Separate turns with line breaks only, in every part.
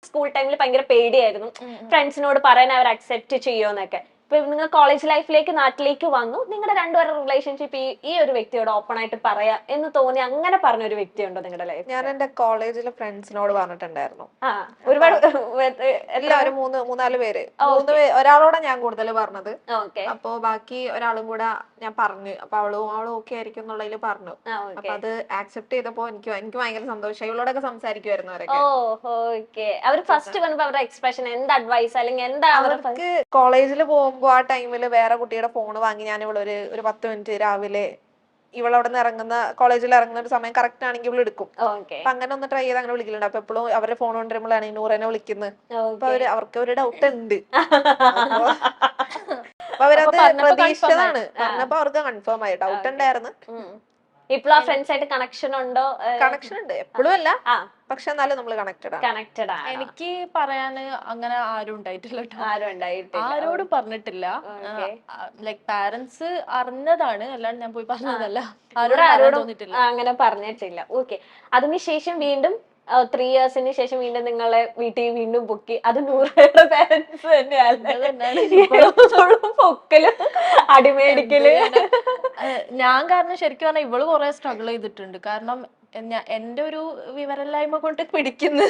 School ടൈമിൽ ഭയങ്കര പേടിയായിരുന്നു ഫ്രണ്ട്സിനോട് പറയാൻ അവർ അക്സെപ്റ്റ് ചെയ്യുമെന്നൊക്കെ. ഇപ്പൊ നിങ്ങൾ കോളേജ് ലൈഫിലേക്ക് നാട്ടിലേക്ക് വന്നു, നിങ്ങളുടെ രണ്ടുപേരുടെ റിലേഷൻഷിപ്പ് ഈ ഒരു വ്യക്തിയോട് ഓപ്പൺ ആയിട്ട് പറയാ എന്ന് തോന്നി അങ്ങനെ പറഞ്ഞൊരു വ്യക്തി ഉണ്ടോ നിങ്ങളുടെ ലൈഫിൽ?
ഞാൻ എന്റെ കോളേജിലെ ഫ്രണ്ട്സിനോട് പറഞ്ഞിട്ടുണ്ടായിരുന്നു.
ഒരുപാട്
എല്ലാവരും മൂന്നാല് പേര്, ഒരാളോടെ ഞാൻ കൂടുതൽ പറഞ്ഞത്. അപ്പൊ ബാക്കി ഒരാളും കൂടെ ഞാൻ പറഞ്ഞു. അപ്പൊ അവളും ഓക്കെ ആയിരിക്കും എന്നുള്ളതിൽ പറഞ്ഞു. അപ്പൊ അത് ആക്സെപ്റ്റ് ചെയ്തപ്പോ എനിക്ക് ഭയങ്കര സന്തോഷം. ഇവളോടൊക്കെ സംസാരിക്കുമായിരുന്നു അവരൊക്കെ.
അവർ ഫസ്റ്റ് വന്നപ്പോ അവരുടെ എക്സ്പ്രഷൻ എന്ത് അഡ്വൈസ് അല്ലെങ്കിൽ എന്താ
അവർക്ക് കോളേജിൽ പോകുമ്പോ ആ ടൈമില് വേറെ കുട്ടിയുടെ ഫോൺ വാങ്ങി ഞാൻ ഇവളൊരു 10 മിനിറ്റ് രാവിലെ ഇവളവിടെ നിന്ന് കോളേജിൽ ഇറങ്ങുന്ന ഒരു സമയം കറക്റ്റ് ആണെങ്കിൽ ഇവള് എടുക്കും. അപ്പൊ അങ്ങനെ ഒന്ന് ട്രൈ ചെയ്ത് അങ്ങനെ വിളിക്കലുണ്ട്. അപ്പൊ എപ്പോഴും അവരുടെ ഫോൺ കൊണ്ടുവരുമ്പോഴാണ് നൂറനെ വിളിക്കുന്നത്. അപ്പൊ അവർക്ക് ഒരു ഡൗട്ട് ഉണ്ട്. അപ്പൊ അവരത് പ്രതീക്ഷിച്ചതാണ്. പറഞ്ഞപ്പോ അവർക്ക് കൺഫേം ആയി. ഡൗട്ട് ഉണ്ടായിരുന്നു.
ഇപ്പോഴും ആ ഫ്രണ്ട്സ് ആയിട്ട് കണക്ഷൻ ഉണ്ടോ?
കണക്ഷൻ ഉണ്ട്, എപ്പോഴും അല്ല, പക്ഷെ എന്നാലും നമ്മള്
കണക്റ്റഡ് ആണ്. എനിക്ക് പറയാന് അങ്ങനെ ആരും ഉണ്ടായിട്ടില്ല, ആരോടും പറഞ്ഞിട്ടില്ല. ലൈക് പാരന്റ്സ് അറിഞ്ഞതാണ്, അല്ലാണ്ട് ഞാൻ പോയി പറഞ്ഞതല്ല.
ആരോടും അങ്ങനെ പറഞ്ഞിട്ടില്ല. ഓക്കെ. അതിനുശേഷം വീണ്ടും 3 ഇയേഴ്സിന് ശേഷം വീണ്ടും നിങ്ങളെ വീട്ടിൽ വീണ്ടും പൊക്കി. അത് നൂറയുടെ പാരന്റ്സ് തന്നെയാണ് പൊക്കലും അടിമേടിക്കല്.
ഞാൻ കാരണം ശരിക്കും പറഞ്ഞാൽ ഇവള് കുറെ സ്ട്രഗിൾ ചെയ്തിട്ടുണ്ട്. കാരണം എന്റെ ഒരു വിവരമില്ലായ്മ കൊണ്ട് പിടിക്കുന്നു.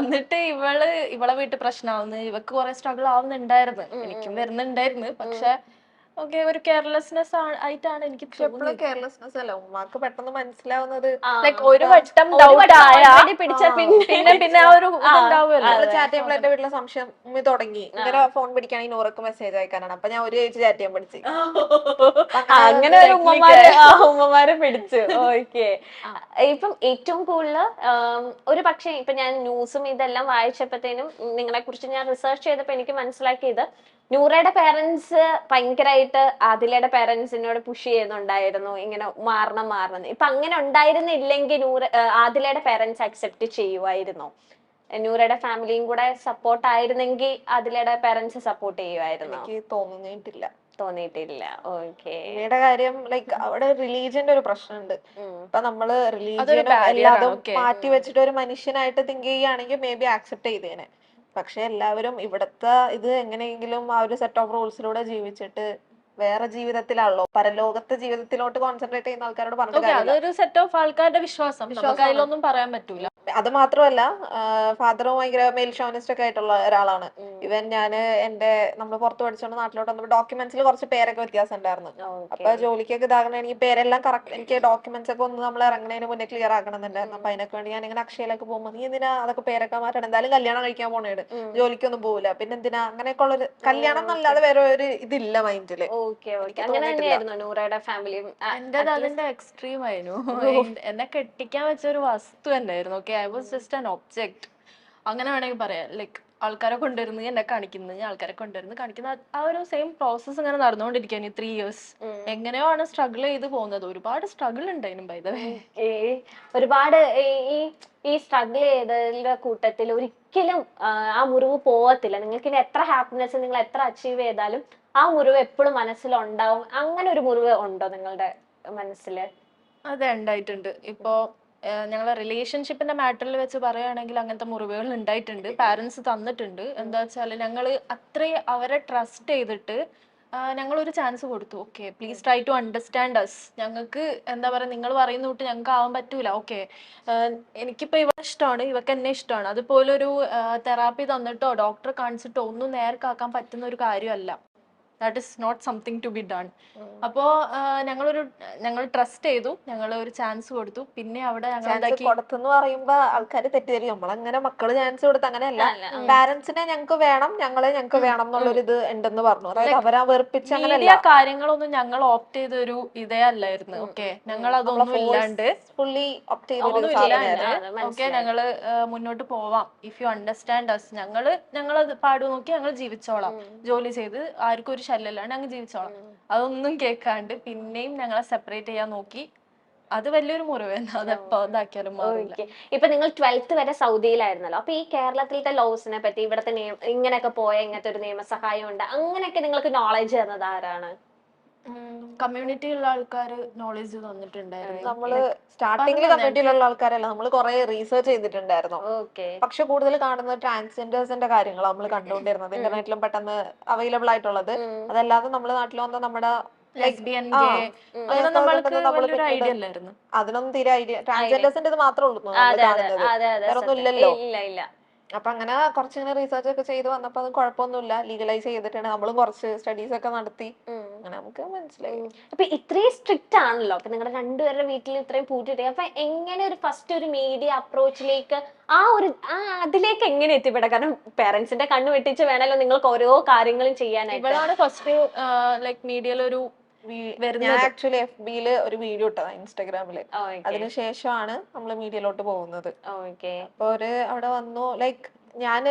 എന്നിട്ട് ഇവളെ വീട്ടിൽ പ്രശ്നമാവുന്നു, ഇവക്ക് കുറെ സ്ട്രഗിൾ ആവുന്നുണ്ടായിരുന്നു, എനിക്കും വരുന്നുണ്ടായിരുന്നു. പക്ഷെ ഓക്കെ, ഒരു കെയർലെസ്നെസ് ആയിട്ടാണ് എനിക്ക് തോന്നുന്നത്.
കെയർലെസ്നെസ് അല്ല, ഉമ്മാക്ക് പെട്ടെന്ന് മനസ്സിലാവുന്നത്.
ഒരു വട്ടം ഡൗട്ട് ആയ പിന്നെ ആ ഒരു
ചാറ്റ് ചെയ്യുമ്പോൾ എന്റെ വീട്ടിലെ സംശയം ഉമ്മി തുടങ്ങി. ഇങ്ങനെ ഫോൺ പിടിക്കുകയാണെങ്കിൽ നൂറക്ക് മെസ്സേജ് അയക്കാനാണ്. അപ്പൊ ഞാൻ ഒരു ചാറ്റ് ചെയ്യാൻ പഠിച്ചു.
അങ്ങനെ ഒരു ഉമ്മമാരെ പിടിച്ചു. ഓക്കെ. ഇപ്പം ഏറ്റവും കൂടുതൽ ഒരു പക്ഷേ ഇപ്പൊ ഞാൻ ന്യൂസും ഇതെല്ലാം വായിച്ചപ്പോഴത്തേനും നിങ്ങളെ കുറിച്ച് ഞാൻ റിസർച്ച് ചെയ്തപ്പോ എനിക്ക് മനസ്സിലാക്കിയത് നൂറയുടെ പേരൻസ് ഭയങ്കരമായിട്ട് ആദിലയുടെ പേരൻസിനോട് പുഷ് ചെയ്യുന്നുണ്ടായിരുന്നു, ഇങ്ങനെ മാറണം. ഇപ്പൊ അങ്ങനെ ഉണ്ടായിരുന്നില്ലെങ്കിൽ ആദിലയുടെ പേരൻസ് അക്സെപ്റ്റ് ചെയ്യുമായിരുന്നോ? നൂറയുടെ ഫാമിലിയും കൂടെ സപ്പോർട്ട് ആയിരുന്നെങ്കിൽ ആദിലയുടെ പേരൻസ് സപ്പോർട്ട് ചെയ്യുമായിരുന്നോ?
എനിക്ക് തോന്നിയിട്ടില്ല.
ഓക്കെ.
ഇവയുടെ കാര്യം ലൈക്ക് അവിടെ റിലീജിയന്റെ ഒരു പ്രശ്നമുണ്ട്. ഇപ്പൊ നമ്മള് റിലീജിയനും എല്ലാതും മാറ്റി വെച്ചിട്ട് ഒരു മനുഷ്യനായിട്ട് തിങ്ക് ചെയ്യുകയാണെങ്കിൽ മേ ബി ആക്സെപ്റ്റ് ചെയ്തേനെ. പക്ഷെ എല്ലാവരും ഇവിടത്തെ ഇത് എങ്ങനെയെങ്കിലും ആ ഒരു സെറ്റ് ഓഫ് റൂൾസിലൂടെ ജീവിച്ചിട്ട് വേറെ ജീവിതത്തിലാണല്ലോ, പരലോകത്തെ ജീവിതത്തിലോട്ട് കോൺസെൻട്രേറ്റ് ചെയ്യുന്ന ആൾക്കാരോട് പറഞ്ഞിട്ട്
അതൊരു സെറ്റ് ഓഫ് ആൾക്കാരുടെ വിശ്വാസം, അതിലൊന്നും പറയാൻ പറ്റൂല.
അത് മാത്രമല്ല ഫാദറും ഭയങ്കര മെയിൽ ഷോനിസ്റ്റ് ഒക്കെ ആയിട്ടുള്ള ഒരാളാണ്. ഇവൻ നമ്മള് പുറത്ത് പഠിച്ചോണ്ട് നാട്ടിലോട്ട് വന്നപ്പോ ഡോക്യുമെന്റ്സിൽ കുറച്ച് പേരൊക്കെ വ്യത്യാസം ഉണ്ടായിരുന്നു. അപ്പൊ ജോലിക്കൊക്കെ ഇതാകണ എനിക്ക് പേരെല്ലാം കറക്റ്റ്, എനിക്ക് ഡോക്യുമെന്റ്സ് ഒക്കെ ഒന്ന് നമ്മൾ ഇറങ്ങുന്നതിന് മുന്നേ ക്ലിയർ ആക്കണമെന്നുണ്ടായിരുന്നു. അപ്പൊ അതിനൊക്കെ വേണ്ടി ഞാൻ ഇങ്ങനെ അക്ഷയയിലൊക്കെ പോകുമ്പോൾ നീ എന്തിനാ അതൊക്കെ പേരൊക്കെ മാറ്റണം, എന്തായാലും കല്യാണം കഴിക്കാൻ പോണേട്, ജോലിക്കൊന്നും പോകില്ല, പിന്നെ എന്തിനാ അങ്ങനെയൊക്കെ ഉള്ളൊരു കല്യാണം എന്നല്ലാതെ വേറെ ഒരു ഇതില്ല മൈൻഡില്.
എന്റേത് അതിന്റെ എക്സ്ട്രീം ആയിരുന്നു. എന്നെ കെട്ടിക്കാൻ വെച്ച ഒരു വസ്തു തന്നെയായിരുന്നു. Okay, I was just an object, അങ്ങനെ വേണമെങ്കിൽ പറയാം. ലൈക്ക് ആൾക്കാരെ കൊണ്ടുവരുന്നു, എന്നെ കാണിക്കുന്നത്, ആൾക്കാരെ കൊണ്ടുവരുന്നു കാണിക്കുന്ന ആ ഒരു സെയിം പ്രോസസ് ഇങ്ങനെ നടന്നുകൊണ്ടിരിക്കുകയാണ് 3 ഇയേഴ്സ്. എങ്ങനെയോ ആണ് സ്ട്രഗിൾ ചെയ്ത് പോകുന്നത്. ഒരുപാട് സ്ട്രഗിൾ ഉണ്ടായിരുന്നു ബൈ ദ വേ.
ഒരുപാട് ഈ സ്ട്രഗിൾ ചെയ്തതിന്റെ കൂട്ടത്തിൽ ഒരിക്കലും ആ മുറിവ് പോവത്തില്ല. നിങ്ങൾക്ക് ഇനി എത്ര ഹാപ്പിനെസ് നിങ്ങൾ എത്ര അച്ചീവ് ചെയ്താലും ആ മുറിവ് എപ്പോഴും മനസ്സിലുണ്ടാവും. അങ്ങനെ ഒരു മുറിവ് ഉണ്ടോ നിങ്ങളുടെ മനസ്സിൽ?
അതെ, ഉണ്ടായിട്ടുണ്ട്. ഇപ്പോ ഞങ്ങളെ റിലേഷൻഷിപ്പിന്റെ മാറ്ററിൽ വെച്ച് പറയുകയാണെങ്കിൽ അങ്ങനത്തെ മുറിവുകൾ ഉണ്ടായിട്ടുണ്ട്. പാരന്റ്സ് തന്നിട്ടുണ്ട്. എന്താ വെച്ചാല് ഞങ്ങള് അത്രയും അവരെ ട്രസ്റ്റ് ചെയ്തിട്ട് ഞങ്ങളൊരു ചാൻസ് കൊടുത്തു. Okay, please try to understand us. ഞങ്ങൾക്ക് എന്താ പറയുക, നിങ്ങൾ പറയുന്ന തൊട്ട് ഞങ്ങൾക്ക് ആവാൻ പറ്റൂല. ഓക്കെ, എനിക്കിപ്പോ ഇവ ഇഷ്ടമാണ്, ഇവക്ക് എന്നെ ഇഷ്ടമാണ്. അതുപോലെ ഒരു തെറാപ്പി തന്നിട്ടോ ഡോക്ടറെ കാണിച്ചിട്ടോ ഒന്നും നേർക്കാക്കാൻ പറ്റുന്ന ഒരു കാര്യമല്ല. That is not something to be done. അപ്പോ ഞങ്ങൾ ട്രസ്റ്റ് ചെയ്തു, ഞങ്ങൾ ഒരു ചാൻസ് കൊടുത്തു. പിന്നെ അവിടെ
കൊടുത്തെന്ന് പറയുമ്പോ ആൾക്കാര് തെറ്റിദ്ധരിക്കും, നമ്മളങ്ങനെ മക്കള് ചാൻസ് കൊടുത്ത് അങ്ങനെയല്ല. പാരന്റ്സിനെ ഞങ്ങൾക്ക് വേണം എന്നുള്ളൊരു ഇത് ഉണ്ടെന്ന് പറഞ്ഞു. അതായത് അവരാ വെറുപ്പിച്ച് അങ്ങനെയല്ല,
കാര്യങ്ങളൊന്നും ഞങ്ങൾ ഓപ്റ്റ് ചെയ്ത ഒരു ഇതേ അല്ലായിരുന്നു. ഓക്കെ, ഞങ്ങൾ അതൊന്നും ഇല്ലാണ്ട്
ഫുള്ളി ഓപ്റ്റ്
ചെയ്ത ഓക്കെ, ഞങ്ങള് മുന്നോട്ട് പോവാം, ഇഫ് യു അണ്ടർസ്റ്റാൻഡ് അസ്. ഞങ്ങളത് പാടു നോക്കി ഞങ്ങൾ ജീവിച്ചോളാം, ജോലി ചെയ്ത് ആർക്കും ഒരു ശല്യമില്ലാണ്ട് ഞങ്ങൾ ജീവിച്ചോളാം. അതൊന്നും കേൾക്കാണ്ട് പിന്നെയും ഞങ്ങളെ സെപ്പറേറ്റ് ചെയ്യാൻ നോക്കി. അത് വലിയൊരു മുറിവാണ്. അതെപ്പോ ഇതാക്കിയാലും മാറില്ല.
ഇപ്പൊ നിങ്ങൾ 12th വരെ സൗദിയിലായിരുന്നല്ലോ. അപ്പൊ ഈ കേരളത്തിലത്തെ ലോസിനെ പറ്റി, ഇവിടത്തെ ഇങ്ങനെയൊക്കെ പോയ ഇങ്ങനത്തെ ഒരു നിയമസഹായം ഉണ്ട്, അങ്ങനെയൊക്കെ നിങ്ങൾക്ക് നോളജ് തന്നത് ആരാണ്?
കമ്മ്യൂണിറ്റിയുള്ള ആൾക്കാർ നോളേജ് തന്നിട്ടുണ്ടായിരുന്നു.
നമ്മള് സ്റ്റാർട്ടിങ്ങിൽ കമ്മ്യൂണിറ്റിയിലുള്ള ആൾക്കാരല്ല, നമ്മൾ കുറെ റീസെർച്ച് ചെയ്തിട്ടുണ്ടായിരുന്നു.
ഓക്കെ.
പക്ഷെ കൂടുതൽ കാണുന്നത് ട്രാൻസ്ജെൻഡേഴ്സിന്റെ കാര്യങ്ങൾ നമ്മൾ കണ്ടുകൊണ്ടിരുന്നത്, ഇന്റർനെറ്റിലും പെട്ടെന്ന് അവൈലബിൾ ആയിട്ടുള്ളത്. അതല്ലാതെ നമ്മുടെ നാട്ടിൽ വന്ന നമ്മുടെ
ലെസ്ബിയൻ,
ആ,
ഗേ
അങ്ങനത്തെ
അങ്ങനെ നമ്മൾക്ക്
ഇതുണ്ടെന്ന് നമ്മള്
വലിയൊരു
പിന്നീട്
ഐഡിയ അല്ലായിരുന്നു.
അതിനൊന്നും തീരെ ഐഡിയ, ട്രാൻസ്ജെൻഡേഴ്സിന്റെ ഇത് മാത്രമേ ഉള്ളൂ നമ്മൾ
അതെ അതെ
കാണുന്നത്,
അതെ അതെ
വേറെ ഒന്നും
സത്യം.
ഇല്ലല്ലോ.
ഇല്ല ഇല്ല.
അപ്പൊ അങ്ങനെ കുറച്ചിങ്ങനെ റീസെർച്ച് ഒക്കെ ചെയ്ത് വന്നപ്പോ അത് കുഴപ്പമൊന്നുമില്ല, ലീഗലൈസ് ചെയ്തിട്ടുണ്ട്. നമ്മളും കുറച്ച് സ്റ്റഡീസ് ഒക്കെ നടത്തി, അങ്ങനെ നമുക്ക് മനസ്സിലായി.
അപ്പൊ ഇത്രയും സ്ട്രിക്റ്റ് ആണല്ലോ, അപ്പൊ നിങ്ങളുടെ രണ്ടുപേരുടെ വീട്ടിൽ ഇത്രയും പൂട്ടിട്ട്, അപ്പൊ എങ്ങനെ ഒരു ഫസ്റ്റ് ഒരു മീഡിയ അപ്രോച്ചിലേക്ക് അതിലേക്ക് എങ്ങനെ എത്തിപ്പെടാം? കാരണം പേരൻസിന്റെ കണ്ണു വെട്ടിച്ച് വേണമല്ലോ നിങ്ങൾക്ക് ഓരോ കാര്യങ്ങളും ചെയ്യാനായിട്ട്.
ഇവളാണ് ഫസ്റ്റ് ലൈക് മീഡിയയിൽ ഒരു
ഞാൻ ആക്ച്വലി FB-ല് ഒരു വീഡിയോ ഇട്ടതാ, ഇൻസ്റ്റാഗ്രാമില്. അതിനുശേഷമാണ് നമ്മൾ മീഡിയയിലോട്ട് പോകുന്നത്. അപ്പൊ അവിടെ വന്നു, ലൈക്ക് ഞാൻ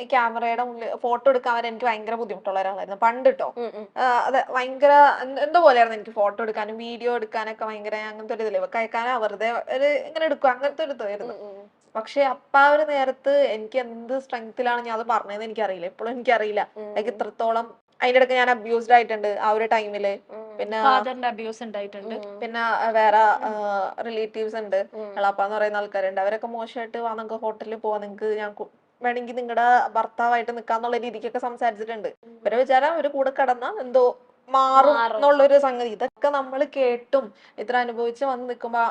ഈ ക്യാമറയുടെ മുന്നിൽ ഫോട്ടോ എടുക്കാൻ വരെ എനിക്ക് ഭയങ്കര ബുദ്ധിമുട്ടുള്ള ഒരാളായിരുന്നു പണ്ട് ട്ടോ. അത് ഭയങ്കര എന്തോ പോലെയായിരുന്നു എനിക്ക് ഫോട്ടോ എടുക്കാനും വീഡിയോ എടുക്കാനൊക്കെ ഭയങ്കര അങ്ങനത്തെ ഒരു ഇതില് കഴിക്കാനോ വെറുതെ ഒരു ഇങ്ങനെ എടുക്കും, അങ്ങനത്തെ ഒരു ഇതായിരുന്നു. പക്ഷെ ആ ഒരു നേരത്ത് എനിക്ക് എന്ത് സ്ട്രെങ്ത്തിലാണ് ഞാൻ അത് പറഞ്ഞതെന്ന് എനിക്കറിയില്ല, ഇപ്പോഴും എനിക്കറിയില്ല. ലൈക്ക് ഇത്രത്തോളം അതിന്റെ ഇടയ്ക്ക് ഞാൻ അബ്യൂസ്ഡ് ആയിട്ടുണ്ട് ആ ഒരു ടൈമില്. പിന്നെ
ഫാദറിന്റെ അബ്യൂസ് ഉണ്ടായിട്ടുണ്ട്.
പിന്നെ വേറെ റിലേറ്റീവ്സ് ഉണ്ട്, എളാപ്പാന്ന് പറയുന്ന ആൾക്കാരുണ്ട്. അവരൊക്കെ മോശമായിട്ട് വാ നിങ്ങൾക്ക് ഹോട്ടലിൽ പോവാ, നിങ്ങൾക്ക് ഞാൻ വേണമെങ്കിൽ നിങ്ങളുടെ ഭർത്താവായിട്ട് നിക്കാന്നുള്ള രീതിക്കൊക്കെ സംസാരിച്ചിട്ടുണ്ട്. ഇവരെ വിചാരം അവര് കൂടെ കിടന്ന എന്തോ മാറും എന്നുള്ളൊരു സംഗതി. ഇതൊക്കെ നമ്മൾ കേട്ടും ഇത്ര അനുഭവിച്ച് വന്ന് നിൽക്കുമ്പോ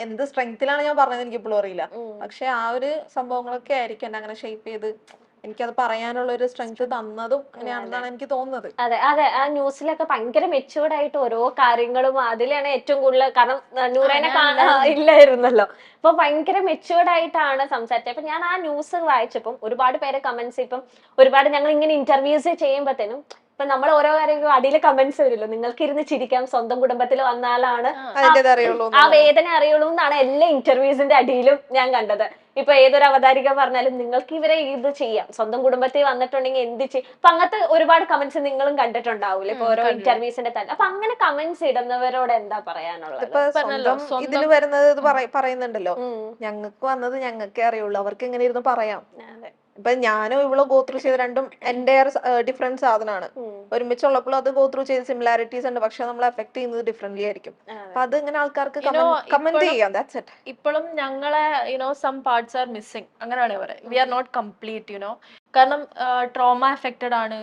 എന്ത് സ്ട്രെങ്ത്തിലാണ് ഞാൻ പറഞ്ഞത് എനിക്ക് ഇപ്പോഴും അറിയില്ല. പക്ഷെ ആ ഒരു സംഭവങ്ങളൊക്കെ ആയിരിക്കും എന്നെ അങ്ങനെ ഷേപ്പ് ചെയ്ത് എനിക്കത് പറയാനുള്ള ഒരു സ്ട്രെങ്ത് തന്നതും അങ്ങനെയാണെന്നാണ് എനിക്ക് തോന്നുന്നത്.
അതെ അതെ, ആ ന്യൂസിലൊക്കെ ഭയങ്കര മെച്യൂർഡ് ആയിട്ട് ഓരോ കാര്യങ്ങളും, അതിലാണ് ഏറ്റവും കൂടുതൽ, കാരണം നൂറേനെ ഇല്ലായിരുന്നല്ലോ, അപ്പൊ ഭയങ്കര മെച്യൂർഡ് ആയിട്ടാണ് സംസാരിച്ചത്. അപ്പൊ ഞാൻ ആ ന്യൂസ് വായിച്ചപ്പം ഒരുപാട് പേരെ കമന്റ്സ്, ഇപ്പം ഒരുപാട് ഞങ്ങൾ ഇങ്ങനെ ഇന്റർവ്യൂസ് ചെയ്യുമ്പോഴത്തേനും ഇപ്പൊ നമ്മൾ ഓരോ കാര്യങ്ങളും അടിയിൽ കമന്റ്സ് വരുമല്ലോ, നിങ്ങൾക്ക് ഇരുന്ന് ചിരിക്കാം, സ്വന്തം കുടുംബത്തിൽ വന്നാലാണ് ആ വേദന അറിയുള്ളൂ എന്നാണ് എല്ലാ ഇന്റർവ്യൂസിന്റെ അടിയിലും ഞാൻ കണ്ടത്. ഇപ്പൊ ഏതൊരു അവതാരിക പറഞ്ഞാലും നിങ്ങൾക്ക് ഇവരെ ഇത് ചെയ്യാം, സ്വന്തം കുടുംബത്തിൽ വന്നിട്ടുണ്ടെങ്കിൽ എന്ത് ചെയ്യും, അപ്പൊ അങ്ങനത്തെ ഒരുപാട് കമന്റ്സ് നിങ്ങളും കണ്ടിട്ടുണ്ടാവൂലേ ഇപ്പൊ ഓരോ ഇന്റർവ്യൂസിന്റെ തന്നെ. അപ്പൊ അങ്ങനെ കമന്റ്സ് ഇടുന്നവരോട് എന്താ പറയാനുള്ളത്?
ഇപ്പൊ സ്വന്തം ഇതിൽ വരുന്നത് ഇത് പറയുന്നുണ്ടല്ലോ, ഞങ്ങൾക്ക് വന്നത് ഞങ്ങൾക്കേ അറിയുള്ളൂ, അവർക്ക് എങ്ങനെ ഇരുന്ന് പറയാം. ഇപ്പൊ ഞാനും ഇവളോ ഗോത്രൂ ചെയ്ത് രണ്ടും എൻ്റെ ഡിഫറെന്റ് സാധനമാണ്. ഒരുമിച്ചുള്ളപ്പോൾ അത് ഗോത്രൂ ചെയ്ത് സിമിലാരിറ്റീസ് ഉണ്ട്, പക്ഷെ നമ്മൾ എഫക്ട് ചെയ്യുന്നത് ഡിഫറെന്റ്ലി ആയിരിക്കും. അപ്പൊ അത് ഇങ്ങനെ ആൾക്കാർക്ക് കമന്റ് ചെയ്യാം. That's it.
ഇപ്പോഴും ഞങ്ങളെ സം പാർട്സ് ആർ മിസ്സിംഗ്, അങ്ങനെയാണ് പറയുന്നത്. വി ആർ നോട്ട് കംപ്ലീറ്റ് കാരണം ട്രോമ എഫക്റ്റഡ് ആണ്.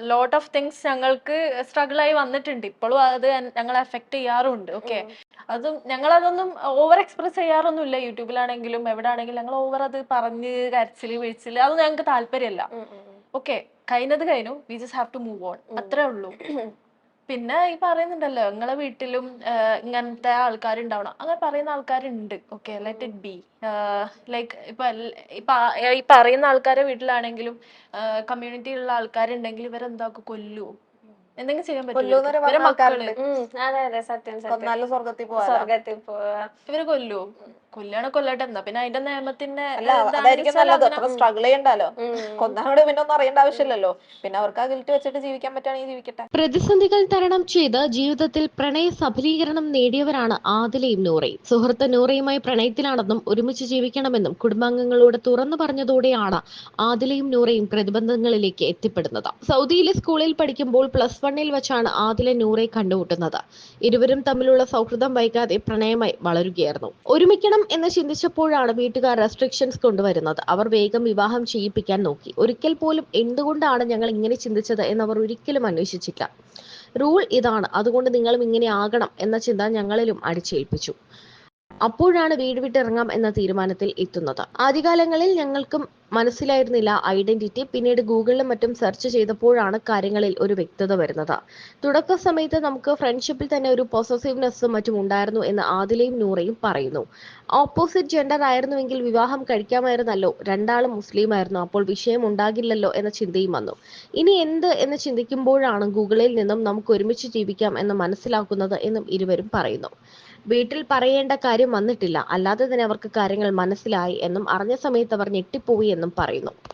ലോട്ട് ഓഫ് തിങ്സ് ഞങ്ങൾക്ക് സ്ട്രഗിൾ ആയി വന്നിട്ടുണ്ട്. ഇപ്പോഴും അത് ഞങ്ങളെ എഫക്ട് ചെയ്യാറുണ്ട്. ഓക്കെ, അതും ഞങ്ങളതൊന്നും ഓവർ എക്സ്പ്രസ് ചെയ്യാറൊന്നുമില്ല. യൂട്യൂബിലാണെങ്കിലും എവിടെ ആണെങ്കിലും ഞങ്ങൾ ഓവർ അത് പറഞ്ഞ് കരച്ചില് വീഴ്ചില് അതൊന്നും ഞങ്ങൾക്ക് താല്പര്യമല്ല. ഓക്കെ, കഴിഞ്ഞത് കഴിഞ്ഞു, we just have to move on, അത്രേ ഉള്ളൂ. പിന്നെ ഈ പറയുന്നുണ്ടല്ലോ നിങ്ങളെ വീട്ടിലും ഇങ്ങനത്തെ ആൾക്കാരുണ്ടാവണം, അങ്ങനെ പറയുന്ന ആൾക്കാരുണ്ട്. Okay, let it be. Like ഈ പറയുന്ന ആൾക്കാരെ വീട്ടിലാണെങ്കിലും കമ്മ്യൂണിറ്റിയിലുള്ള ആൾക്കാരുണ്ടെങ്കിൽ ഇവരെന്താക്കും, കൊല്ലുവോ, എന്തെങ്കിലും ചെയ്യാൻ പറ്റുമോ? ഇവരെ മക്കള് ഇവര് കൊല്ലുവോ? കൊല്ലാണ് കൊല്ലട്ടെ, എന്നാ പിന്നെ അതിന്റെ നിയമത്തിന്റെ
സ്ട്രഗിൾ ചെയ്യണ്ടല്ലോ, കൊന്നാട് പിന്നെ ഒന്നും അറിയേണ്ട ആവശ്യമില്ലല്ലോ. പിന്നെ അവർക്ക് ആ ഗിൽറ്റ് വെച്ചിട്ട് ജീവിക്കാൻ പറ്റുകയാണെങ്കിൽ ജീവിക്കട്ടെ.
പ്രതിസന്ധികൾ തരണം ചെയ്ത് ജീവിതത്തിൽ പ്രണയ സഫലീകരണം നേടിയവരാണ് ആദിലയും നൂറയും. സുഹൃത്ത് നൂറയുമായി പ്രണയത്തിലാണെന്നും ഒരുമിച്ച് ജീവിക്കണമെന്നും കുടുംബാംഗങ്ങളോട് തുറന്നു പറഞ്ഞതോടെയാണ് ആദിലയും നൂറയും പ്രതിബന്ധങ്ങളിലേക്ക് എത്തിപ്പെടുന്നത്. സൗദിയിലെ സ്കൂളിൽ പഠിക്കുമ്പോൾ +1 വെച്ചാണ് ആദില നൂറയെ കണ്ടുമുട്ടുന്നത്. ഇരുവരും തമ്മിലുള്ള സൗഹൃദം വൈകാതെ പ്രണയമായി വളരുകയായിരുന്നു. ഒരുമിക്കണം എന്ന് ചിന്തിച്ചപ്പോഴാണ് വീട്ടുകാർ റെസ്ട്രിക്ഷൻസ് കൊണ്ടുവരുന്നത്. അവർ വേഗം വിവാഹം ചെയ്യിപ്പിക്കാൻ നോക്കി. ഒരിക്കൽ പോലും എന്തുകൊണ്ടാണ് ഞങ്ങൾ ഇങ്ങനെ ചിന്തിച്ചത് എന്നവർ ഒരിക്കലും അന്വേഷിച്ചില്ല. റൂൾ ഇതാണ്, അതുകൊണ്ട് നിങ്ങളും ഇങ്ങനെ ആകണം എന്ന ചിന്ത ഞങ്ങളിലും അടിച്ചേൽപ്പിച്ചു. അപ്പോഴാണ് വീട് വിട്ടിറങ്ങാം എന്ന തീരുമാനത്തിൽ എത്തുന്നത്. ആദ്യകാലങ്ങളിൽ ഞങ്ങൾക്കും മനസ്സിലായിരുന്നില്ല ഐഡന്റിറ്റി. പിന്നീട് ഗൂഗിളിലും മറ്റും സെർച്ച് ചെയ്തപ്പോഴാണ് കാര്യങ്ങളിൽ ഒരു വ്യക്തത വരുന്നത്. തുടക്ക സമയത്ത് നമുക്ക് ഫ്രണ്ട്ഷിപ്പിൽ തന്നെ ഒരു പൊസസീവ്നെസ്സും മറ്റും ഉണ്ടായിരുന്നു എന്ന് ആദിലയും നൂറയും പറയുന്നു. ഓപ്പോസിറ്റ് ജെൻഡർ ആയിരുന്നുവെങ്കിൽ വിവാഹം കഴിക്കാമായിരുന്നല്ലോ, രണ്ടാളും മുസ്ലിം ആയിരുന്നു, അപ്പോൾ വിഷയം ഉണ്ടാകില്ലല്ലോ എന്ന ചിന്തയും വന്നു. ഇനി എന്ത് എന്ന് ചിന്തിക്കുമ്പോഴാണ് ഗൂഗിളിൽ നിന്നും നമുക്ക് ഒരുമിച്ച് ജീവിക്കാം എന്ന് മനസ്സിലാക്കുന്നത് എന്നും ഇരുവരും പറയുന്നു. വീട്ടിൽ പറയേണ്ട കാര്യം വന്നിട്ടില്ല, അല്ലാതെ തന്നെ അവർക്ക് കാര്യങ്ങൾ മനസ്സിലായി എന്നും അറിഞ്ഞ സമയത്ത് അവർ ഞെട്ടിപ്പോയി എന്നും പറയുന്നു.